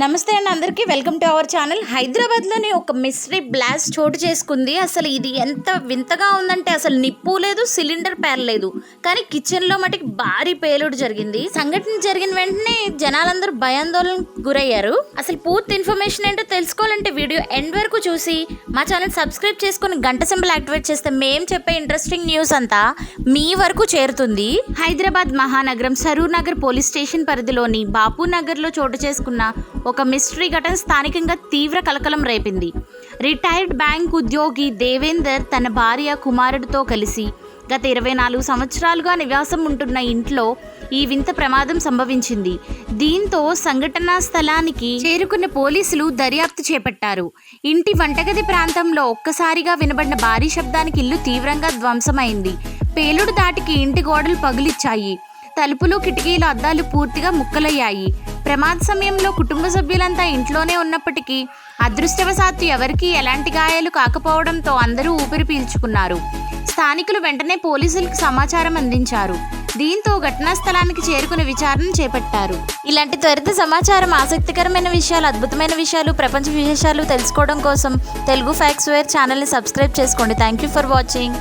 నమస్తే అండి అందరికీ వెల్కమ్ టు అవర్ ఛానల్. హైదరాబాద్లోని ఒక మిస్టరీ బ్లాస్ట్ చోటు చేసుకుంది. అసలు ఇది ఎంత వింతగా ఉందంటే అసలు నిప్పు లేదు, సిలిండర్ పేలలేదు, కానీ కిచెన్లో మటుకు భారీ పేలుడు జరిగింది. సంఘటన జరిగిన వెంటనే జనాలందరూ భయాందోళనకు గురయ్యారు. అసలు పూర్తి ఇన్ఫర్మేషన్ ఏంటో తెలుసుకోవాలంటే వీడియో ఎండ్ వరకు చూసి మా ఛానల్ సబ్స్క్రైబ్ చేసుకుని గంట సింబల్ యాక్టివేట్ చేస్తే మేము చెప్పే ఇంట్రెస్టింగ్ న్యూస్ అంతా మీ వరకు చేరుతుంది. హైదరాబాద్ మహానగరం సరూర్ నగర్ పోలీస్ స్టేషన్ పరిధిలోని బాపు నగర్లో చోటు చేసుకున్న ఒక మిస్టరీ ఘటన స్థానికంగా తీవ్ర కలకలం రేపింది. రిటైర్డ్ బ్యాంక్ ఉద్యోగి దేవేందర్ తన భార్య కుమారుడితో కలిసి గత 24 సంవత్సరాలుగా నివాసం ఉంటున్న ఇంట్లో ఈ వింత ప్రమాదం సంభవించింది. దీంతో సంఘటనా స్థలానికి చేరుకున్న పోలీసులు దర్యాప్తు చేపట్టారు. ఇంటి వంటగది ప్రాంతంలో ఒక్కసారిగా వినబడిన భారీ శబ్దానికి ఇల్లు తీవ్రంగా ధ్వంసమైంది. పేలుడు దాటికి ఇంటి గోడలు పగులిచ్చాయి. తలుపులు, కిటికీలు, అద్దాలు పూర్తిగా ముక్కలయ్యాయి. ప్రమాద సమయంలో కుటుంబ సభ్యులంతా ఇంట్లోనే ఉన్నప్పటికీ అదృష్టవశాత్తు ఎవరికీ ఎలాంటి గాయాలు కాకపోవడంతో అందరూ ఊపిరి పీల్చుకున్నారు. స్థానికులు వెంటనే పోలీసులకు సమాచారం అందించారు. దీంతో ఘటనా స్థలానికి చేరుకుని విచారణ చేపట్టారు. ఇలాంటి త్వరిత సమాచారం, ఆసక్తికరమైన విషయాలు, అద్భుతమైన విషయాలు, ప్రపంచ విశేషాలు తెలుసుకోవడం కోసం తెలుగు ఫ్యాక్ట్స్ వేర్ ఛానల్ని సబ్స్క్రైబ్ చేసుకోండి. Thank you for watching.